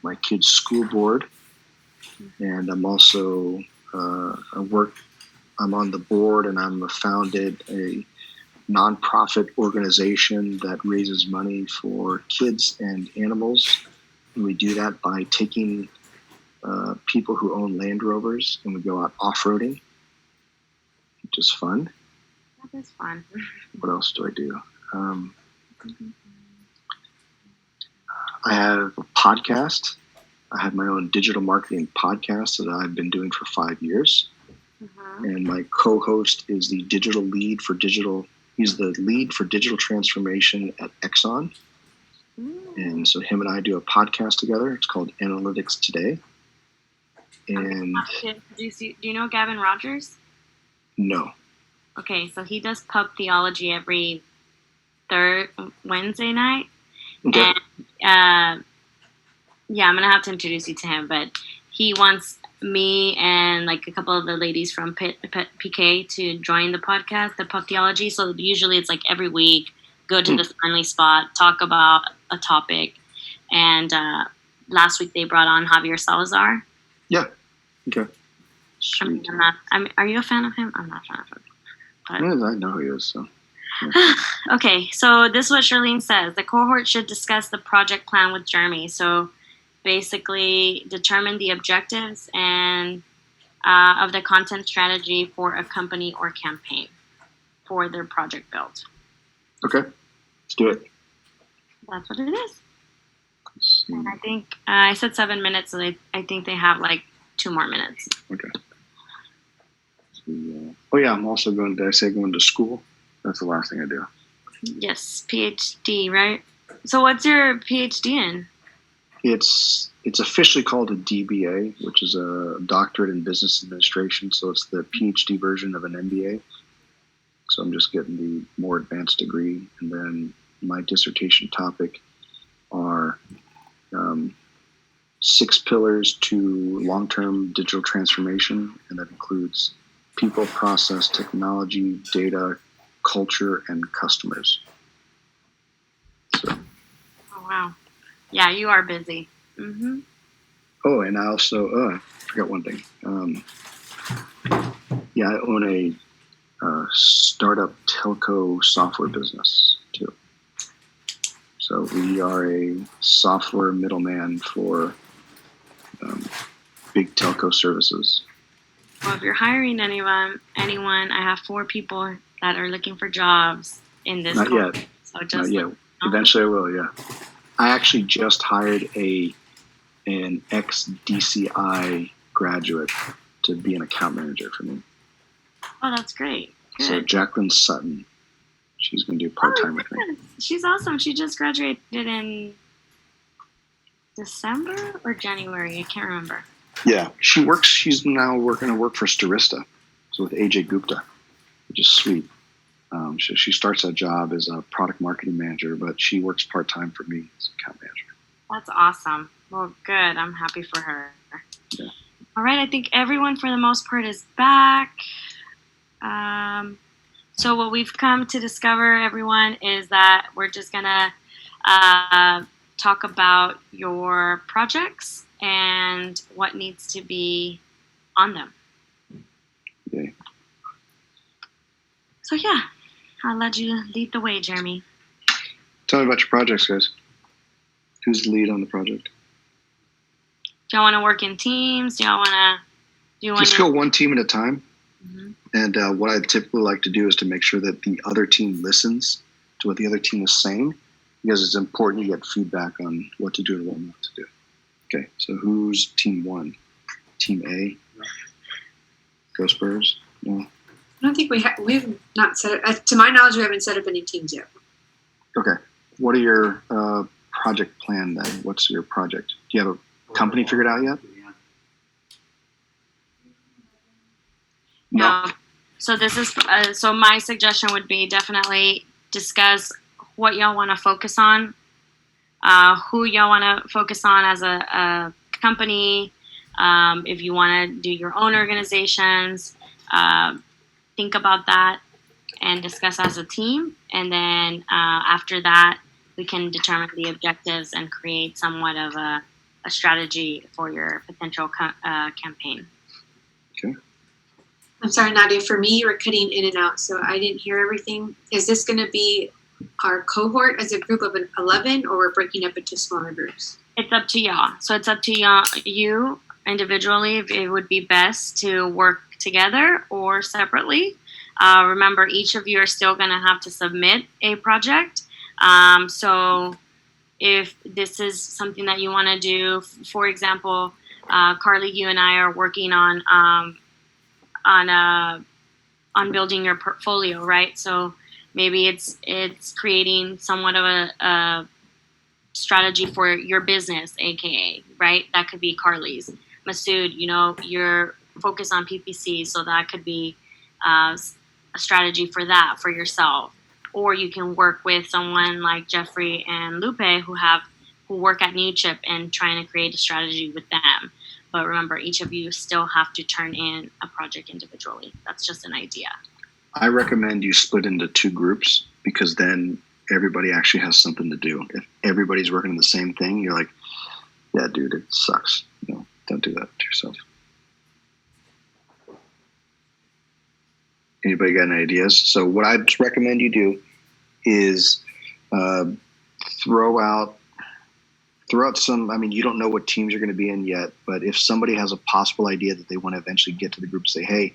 my kids' school board. And I'm also I'm on the board, and I'm founded a nonprofit organization that raises money for kids and animals. And we do that by taking people who own Land Rovers, and we go out off-roading, which is fun. That is fun. What else do I do? I have a podcast. I have my own digital marketing podcast that I've been doing for 5 years. And my co-host is the digital lead for digital. He's the lead for digital transformation at Exxon. And so him and I do a podcast together. It's called Analytics Today. And do you know Gavin Rogers? No. Okay, so he does pub theology every third Wednesday night. Okay. And I'm gonna have to introduce you to him, but he wants me and like a couple of the ladies from PK to join the podcast, the pub theology. So usually it's like every week, go to this friendly spot, talk about a topic. And last week they brought on Javier Salazar. Yeah. Okay. Sweet. Are you a fan of him? I'm not a fan of him. But... Yeah, I know he is. So. Okay, so this is what Charlene says. The cohort should discuss the project plan with Jeremy. So basically determine the objectives and of the content strategy for a company or campaign for their project build. Okay, let's do it. That's what it is. And I think I said 7 minutes, so I think they have like 2 more minutes. Okay. Oh yeah, I'm also going to school. That's the last thing I do. Yes, PhD, right? So what's your PhD in? It's officially called a DBA, which is a doctorate in business administration. So it's the PhD version of an MBA. So I'm just getting the more advanced degree. And then my dissertation topic are 6 pillars to long-term digital transformation. And that includes people, process, technology, data, culture, and customers. So. Oh, wow. Yeah, you are busy. Mm-hmm. Oh, and I also, I forgot one thing. I own a startup telco software business too. So we are a software middleman for big telco services. Well, if you're hiring anyone, I have 4 people that are looking for jobs in this. Not yet. So just Not yet. Eventually I will, yeah. I actually just hired an ex-DCI graduate to be an account manager for me. Oh, that's great. Good. So Jacqueline Sutton, she's going to do part-time with me. She's awesome. She just graduated in December or January. I can't remember. Yeah, she's now going to work for Starista, so with AJ Gupta, which is sweet. She starts that job as a product marketing manager, but she works part-time for me as account manager. That's awesome. Well, good. I'm happy for her. Yeah. All right. I think everyone, for the most part, is back. So what we've come to discover, everyone, is that we're just going to talk about your projects and what needs to be on them. Okay. So, yeah, I'll let you lead the way, Jeremy. Tell me about your projects, guys. Who's the lead on the project? Do y'all want to work in teams? Do y'all want to Just go one team at a time. Mhm. And what I typically like to do is to make sure that the other team listens to what the other team is saying, because it's important you get feedback on what to do and what not to do. Okay, so who's team one? Team A? Go Spurs? Yeah. I don't think we've not set up, to my knowledge, we haven't set up any teams yet. Okay. What are your project plan then? What's your project? Do you have a company figured out yet? No. So this is so my suggestion would be definitely discuss what y'all want to focus on, who y'all want to focus on as a company. If you want to do your own organizations, think about that and discuss as a team. And then after that, we can determine the objectives and create somewhat of a strategy for your potential campaign. Okay. I'm sorry, Nadia, for me, you were cutting in and out, so I didn't hear everything. Is this going to be our cohort as a group of 11, or we're breaking up into smaller groups? It's up to y'all. So it's up to y'all, you individually, if it would be best to work together or separately. Remember, each of you are still going to have to submit a project. So if this is something that you want to do, for example, Carly, you and I are working on building your portfolio, right? So maybe it's creating somewhat of a strategy for your business, aka, right? That could be Carly's. Masood, you're focused on PPC, so that could be a strategy for that for yourself. Or you can work with someone like Jeffrey and Lupe who work at NewChip and trying to create a strategy with them. But remember, each of you still have to turn in a project individually. That's just an idea. I recommend you split into two groups, because then everybody actually has something to do. If everybody's working on the same thing, you're like, yeah, dude, it sucks. Don't do that to yourself. Anybody got any ideas? So what I'd recommend you do is throw out some, you don't know what teams you're going to be in yet, but if somebody has a possible idea that they want to eventually get to the group, say, hey,